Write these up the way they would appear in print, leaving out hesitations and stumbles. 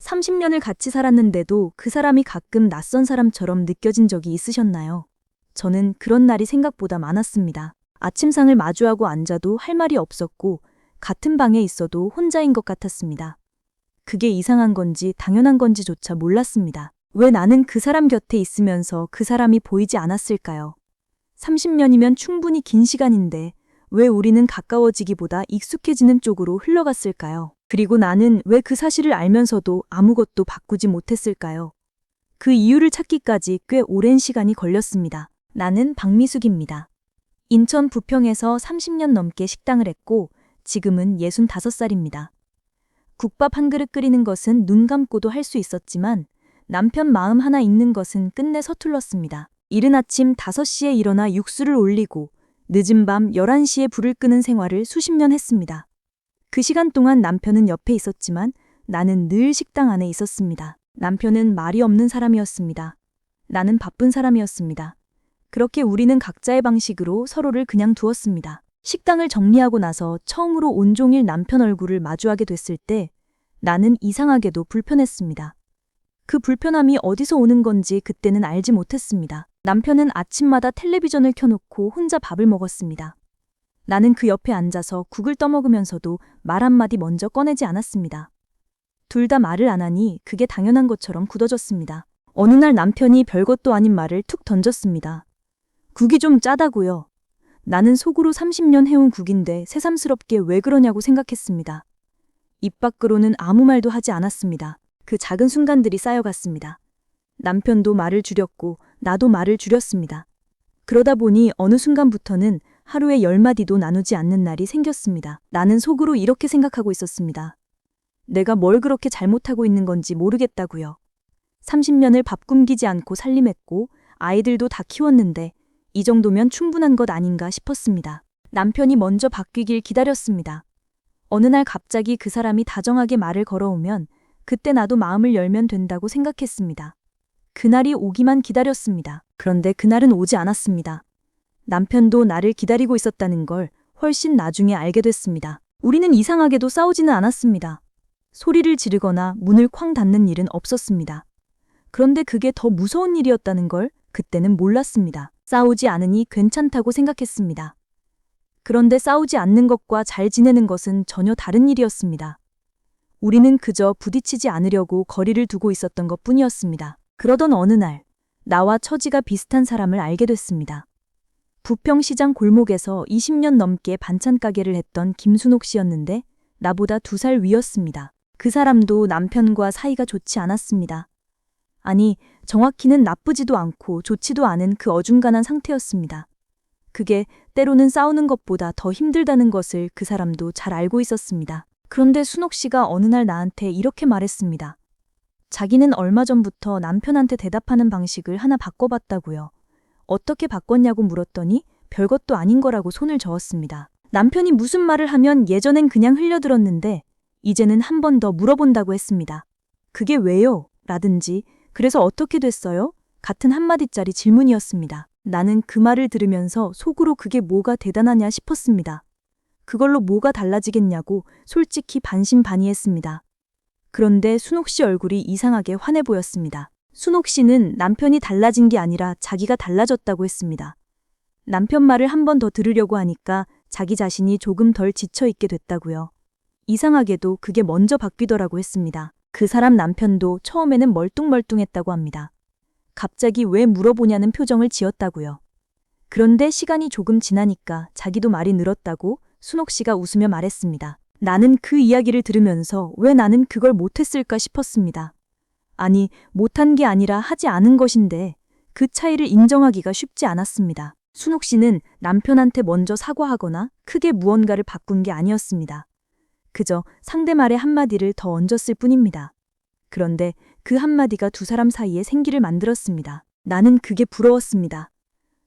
30년을 같이 살았는데도 그 사람이 가끔 낯선 사람처럼 느껴진 적이 있으셨나요? 저는 그런 날이 생각보다 많았습니다. 아침상을 마주하고 앉아도 할 말이 없었고 같은 방에 있어도 혼자인 것 같았습니다. 그게 이상한 건지 당연한 건지조차 몰랐습니다. 왜 나는 그 사람 곁에 있으면서 그 사람이 보이지 않았을까요? 30년이면 충분히 긴 시간인데 왜 우리는 가까워지기보다 익숙해지는 쪽으로 흘러갔을까요? 그리고 나는 왜 그 사실을 알면서도 아무것도 바꾸지 못했을까요? 그 이유를 찾기까지 꽤 오랜 시간이 걸렸습니다. 나는 박미숙입니다. 인천 부평에서 30년 넘게 식당을 했고 지금은 65살입니다. 국밥 한 그릇 끓이는 것은 눈 감고도 할 수 있었지만 남편 마음 하나 읽는 것은 끝내 서툴렀습니다. 이른 아침 5시에 일어나 육수를 올리고 늦은 밤 11시에 불을 끄는 생활을 수십 년 했습니다. 그 시간 동안 남편은 옆에 있었지만 나는 늘 식당 안에 있었습니다. 남편은 말이 없는 사람이었습니다. 나는 바쁜 사람이었습니다. 그렇게 우리는 각자의 방식으로 서로를 그냥 두었습니다. 식당을 정리하고 나서 처음으로 온종일 남편 얼굴을 마주하게 됐을 때 나는 이상하게도 불편했습니다. 그 불편함이 어디서 오는 건지 그때는 알지 못했습니다. 남편은 아침마다 텔레비전을 켜놓고 혼자 밥을 먹었습니다. 나는 그 옆에 앉아서 국을 떠먹으면서도 말 한마디 먼저 꺼내지 않았습니다. 둘 다 말을 안 하니 그게 당연한 것처럼 굳어졌습니다. 어느 날 남편이 별것도 아닌 말을 툭 던졌습니다. 국이 좀 짜다고요. 나는 속으로 30년 해온 국인데 새삼스럽게 왜 그러냐고 생각했습니다. 입 밖으로는 아무 말도 하지 않았습니다. 그 작은 순간들이 쌓여갔습니다. 남편도 말을 줄였고 나도 말을 줄였습니다. 그러다 보니 어느 순간부터는 하루에 10마디도 나누지 않는 날이 생겼습니다. 나는 속으로 이렇게 생각하고 있었습니다. 내가 뭘 그렇게 잘못하고 있는 건지 모르겠다고요. 30년을 밥 굶기지 않고 살림했고 아이들도 다 키웠는데 이 정도면 충분한 것 아닌가 싶었습니다. 남편이 먼저 바뀌길 기다렸습니다. 어느 날 갑자기 그 사람이 다정하게 말을 걸어오면 그때 나도 마음을 열면 된다고 생각했습니다. 그날이 오기만 기다렸습니다. 그런데 그날은 오지 않았습니다. 남편도 나를 기다리고 있었다는 걸 훨씬 나중에 알게 됐습니다. 우리는 이상하게도 싸우지는 않았습니다. 소리를 지르거나 문을 쾅 닫는 일은 없었습니다. 그런데 그게 더 무서운 일이었다는 걸 그때는 몰랐습니다. 싸우지 않으니 괜찮다고 생각했습니다. 그런데 싸우지 않는 것과 잘 지내는 것은 전혀 다른 일이었습니다. 우리는 그저 부딪히지 않으려고 거리를 두고 있었던 것뿐이었습니다. 그러던 어느 날 나와 처지가 비슷한 사람을 알게 됐습니다. 부평시장 골목에서 20년 넘게 반찬 가게를 했던 김순옥 씨였는데 나보다 2살 위였습니다. 그 사람도 남편과 사이가 좋지 않았습니다. 아니, 정확히는 나쁘지도 않고 좋지도 않은 그 어중간한 상태였습니다. 그게 때로는 싸우는 것보다 더 힘들다는 것을 그 사람도 잘 알고 있었습니다. 그런데 순옥 씨가 어느 날 나한테 이렇게 말했습니다. 자기는 얼마 전부터 남편한테 대답하는 방식을 하나 바꿔봤다고요. 어떻게 바꿨냐고 물었더니 별것도 아닌 거라고 손을 저었습니다. 남편이 무슨 말을 하면 예전엔 그냥 흘려들었는데 이제는 한 번 더 물어본다고 했습니다. 그게 왜요? 라든지 그래서 어떻게 됐어요? 같은 한마디짜리 질문이었습니다. 나는 그 말을 들으면서 속으로 그게 뭐가 대단하냐 싶었습니다. 그걸로 뭐가 달라지겠냐고 솔직히 반신반의했습니다. 그런데 순옥 씨 얼굴이 이상하게 환해 보였습니다. 순옥 씨는 남편이 달라진 게 아니라 자기가 달라졌다고 했습니다. 남편 말을 한 번 더 들으려고 하니까 자기 자신이 조금 덜 지쳐있게 됐다고요. 이상하게도 그게 먼저 바뀌더라고 했습니다. 그 사람 남편도 처음에는 멀뚱멀뚱했다고 합니다. 갑자기 왜 물어보냐는 표정을 지었다고요. 그런데 시간이 조금 지나니까 자기도 말이 늘었다고 순옥 씨가 웃으며 말했습니다. 나는 그 이야기를 들으면서 왜 나는 그걸 못했을까 싶었습니다. 아니, 못한 게 아니라 하지 않은 것인데 그 차이를 인정하기가 쉽지 않았습니다. 순옥 씨는 남편한테 먼저 사과하거나 크게 무언가를 바꾼 게 아니었습니다. 그저 상대 말의 한마디를 더 얹었을 뿐입니다. 그런데 그 한마디가 두 사람 사이에 생기를 만들었습니다. 나는 그게 부러웠습니다.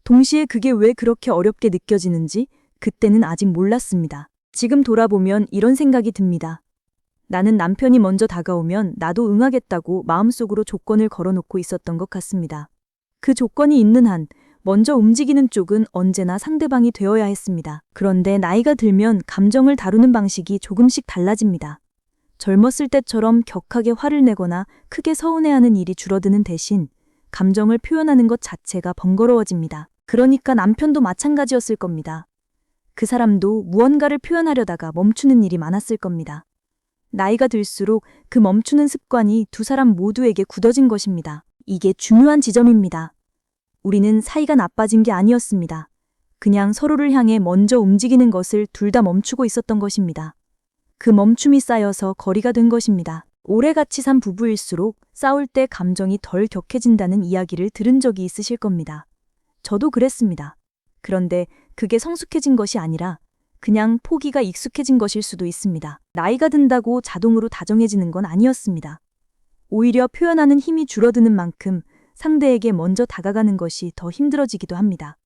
동시에 그게 왜 그렇게 어렵게 느껴지는지 그때는 아직 몰랐습니다. 지금 돌아보면 이런 생각이 듭니다. 나는 남편이 먼저 다가오면 나도 응하겠다고 마음속으로 조건을 걸어놓고 있었던 것 같습니다. 그 조건이 있는 한 먼저 움직이는 쪽은 언제나 상대방이 되어야 했습니다. 그런데 나이가 들면 감정을 다루는 방식이 조금씩 달라집니다. 젊었을 때처럼 격하게 화를 내거나 크게 서운해하는 일이 줄어드는 대신 감정을 표현하는 것 자체가 번거로워집니다. 그러니까 남편도 마찬가지였을 겁니다. 그 사람도 무언가를 표현하려다가 멈추는 일이 많았을 겁니다. 나이가 들수록 그 멈추는 습관이 두 사람 모두에게 굳어진 것입니다. 이게 중요한 지점입니다. 우리는 사이가 나빠진 게 아니었습니다. 그냥 서로를 향해 먼저 움직이는 것을 둘 다 멈추고 있었던 것입니다. 그 멈춤이 쌓여서 거리가 된 것입니다. 오래 같이 산 부부일수록 싸울 때 감정이 덜 격해진다는 이야기를 들은 적이 있으실 겁니다. 저도 그랬습니다. 그런데 그게 성숙해진 것이 아니라 그냥 포기가 익숙해진 것일 수도 있습니다. 나이가 든다고 자동으로 다정해지는 건 아니었습니다. 오히려 표현하는 힘이 줄어드는 만큼 상대에게 먼저 다가가는 것이 더 힘들어지기도 합니다.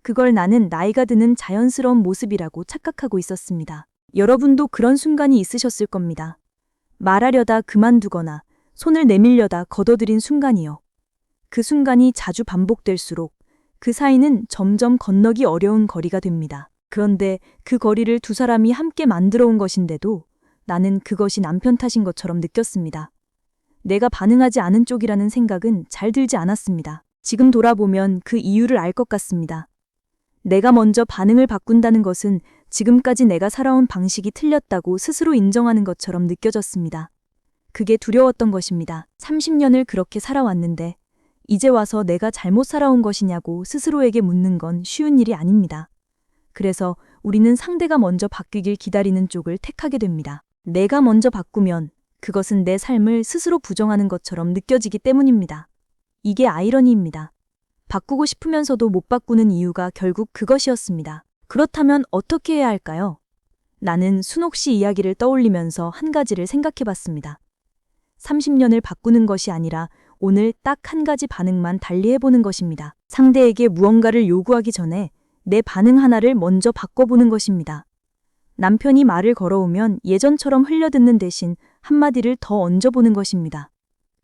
그걸 나는 나이가 드는 자연스러운 모습이라고 착각하고 있었습니다. 여러분도 그런 순간이 있으셨을 겁니다. 말하려다 그만두거나 손을 내밀려다 걷어들인 순간이요. 그 순간이 자주 반복될수록 그 사이는 점점 건너기 어려운 거리가 됩니다. 그런데 그 거리를 두 사람이 함께 만들어 온 것인데도 나는 그것이 남편 탓인 것처럼 느꼈습니다. 내가 반응하지 않은 쪽이라는 생각은 잘 들지 않았습니다. 지금 돌아보면 그 이유를 알 것 같습니다. 내가 먼저 반응을 바꾼다는 것은 지금까지 내가 살아온 방식이 틀렸다고 스스로 인정하는 것처럼 느껴졌습니다. 그게 두려웠던 것입니다. 30년을 그렇게 살아왔는데 이제 와서 내가 잘못 살아온 것이냐고 스스로에게 묻는 건 쉬운 일이 아닙니다. 그래서 우리는 상대가 먼저 바뀌길 기다리는 쪽을 택하게 됩니다. 내가 먼저 바꾸면 그것은 내 삶을 스스로 부정하는 것처럼 느껴지기 때문입니다. 이게 아이러니입니다. 바꾸고 싶으면서도 못 바꾸는 이유가 결국 그것이었습니다. 그렇다면 어떻게 해야 할까요? 나는 순옥 씨 이야기를 떠올리면서 한 가지를 생각해 봤습니다. 30년을 바꾸는 것이 아니라 오늘 딱 한 가지 반응만 달리 해보는 것입니다. 상대에게 무언가를 요구하기 전에 내 반응 하나를 먼저 바꿔보는 것입니다. 남편이 말을 걸어오면 예전처럼 흘려듣는 대신 한마디를 더 얹어보는 것입니다.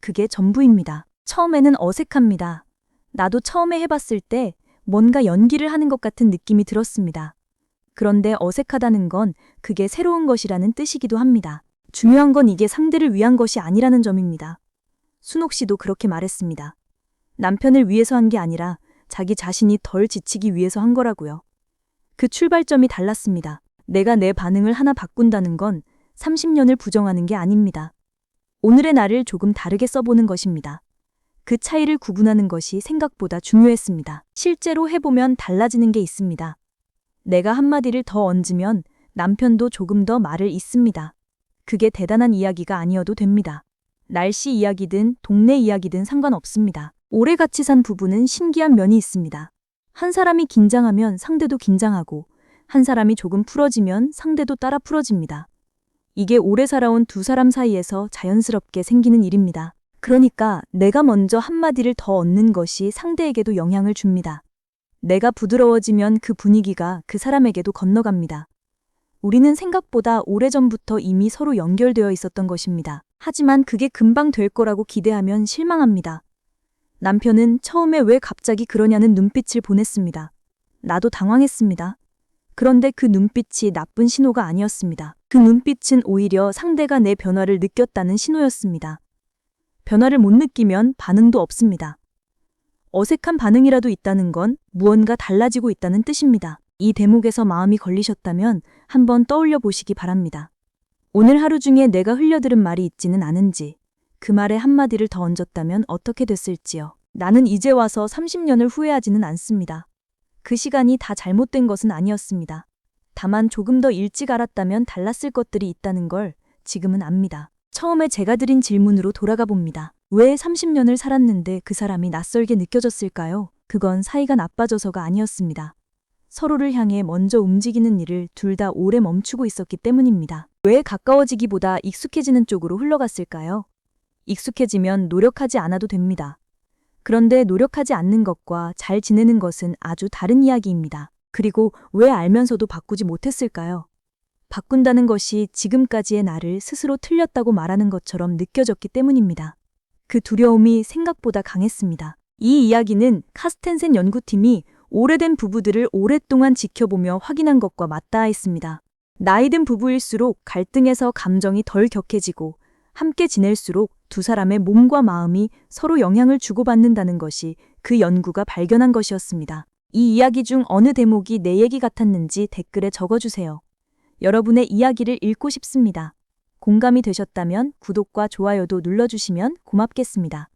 그게 전부입니다. 처음에는 어색합니다. 나도 처음에 해봤을 때 뭔가 연기를 하는 것 같은 느낌이 들었습니다. 그런데 어색하다는 건 그게 새로운 것이라는 뜻이기도 합니다. 중요한 건 이게 상대를 위한 것이 아니라는 점입니다. 순옥 씨도 그렇게 말했습니다. 남편을 위해서 한 게 아니라 자기 자신이 덜 지치기 위해서 한 거라고요. 그 출발점이 달랐습니다. 내가 내 반응을 하나 바꾼다는 건 30년을 부정하는 게 아닙니다. 오늘의 나를 조금 다르게 써보는 것입니다. 그 차이를 구분하는 것이 생각보다 중요했습니다. 실제로 해보면 달라지는 게 있습니다. 내가 한마디를 더 얹으면 남편도 조금 더 말을 잇습니다. 그게 대단한 이야기가 아니어도 됩니다. 날씨 이야기든 동네 이야기든 상관없습니다. 오래 같이 산 부부는 신기한 면이 있습니다. 한 사람이 긴장하면 상대도 긴장하고 한 사람이 조금 풀어지면 상대도 따라 풀어집니다. 이게 오래 살아온 두 사람 사이에서 자연스럽게 생기는 일입니다. 그러니까 내가 먼저 한마디를 더 얹는 것이 상대에게도 영향을 줍니다. 내가 부드러워지면 그 분위기가 그 사람에게도 건너갑니다. 우리는 생각보다 오래전부터 이미 서로 연결되어 있었던 것입니다. 하지만 그게 금방 될 거라고 기대하면 실망합니다. 남편은 처음에 왜 갑자기 그러냐는 눈빛을 보냈습니다. 나도 당황했습니다. 그런데 그 눈빛이 나쁜 신호가 아니었습니다. 그 눈빛은 오히려 상대가 내 변화를 느꼈다는 신호였습니다. 변화를 못 느끼면 반응도 없습니다. 어색한 반응이라도 있다는 건 무언가 달라지고 있다는 뜻입니다. 이 대목에서 마음이 걸리셨다면 한번 떠올려 보시기 바랍니다. 오늘 하루 중에 내가 흘려들은 말이 있지는 않은지, 그 말에 한마디를 더 얹었다면 어떻게 됐을지요. 나는 이제 와서 30년을 후회하지는 않습니다. 그 시간이 다 잘못된 것은 아니었습니다. 다만 조금 더 일찍 알았다면 달랐을 것들이 있다는 걸 지금은 압니다. 처음에 제가 드린 질문으로 돌아가 봅니다. 왜 30년을 살았는데 그 사람이 낯설게 느껴졌을까요? 그건 사이가 나빠져서가 아니었습니다. 서로를 향해 먼저 움직이는 일을 둘 다 오래 멈추고 있었기 때문입니다. 왜 가까워지기보다 익숙해지는 쪽으로 흘러갔을까요? 익숙해지면 노력하지 않아도 됩니다. 그런데 노력하지 않는 것과 잘 지내는 것은 아주 다른 이야기입니다. 그리고 왜 알면서도 바꾸지 못했을까요? 바꾼다는 것이 지금까지의 나를 스스로 틀렸다고 말하는 것처럼 느껴졌기 때문입니다. 그 두려움이 생각보다 강했습니다. 이 이야기는 카스텐센 연구팀이 오래된 부부들을 오랫동안 지켜보며 확인한 것과 맞닿아 있습니다. 나이 든 부부일수록 갈등에서 감정이 덜 격해지고 함께 지낼수록 두 사람의 몸과 마음이 서로 영향을 주고받는다는 것이 그 연구가 발견한 것이었습니다. 이 이야기 중 어느 대목이 내 얘기 같았는지 댓글에 적어주세요. 여러분의 이야기를 읽고 싶습니다. 공감이 되셨다면 구독과 좋아요도 눌러주시면 고맙겠습니다.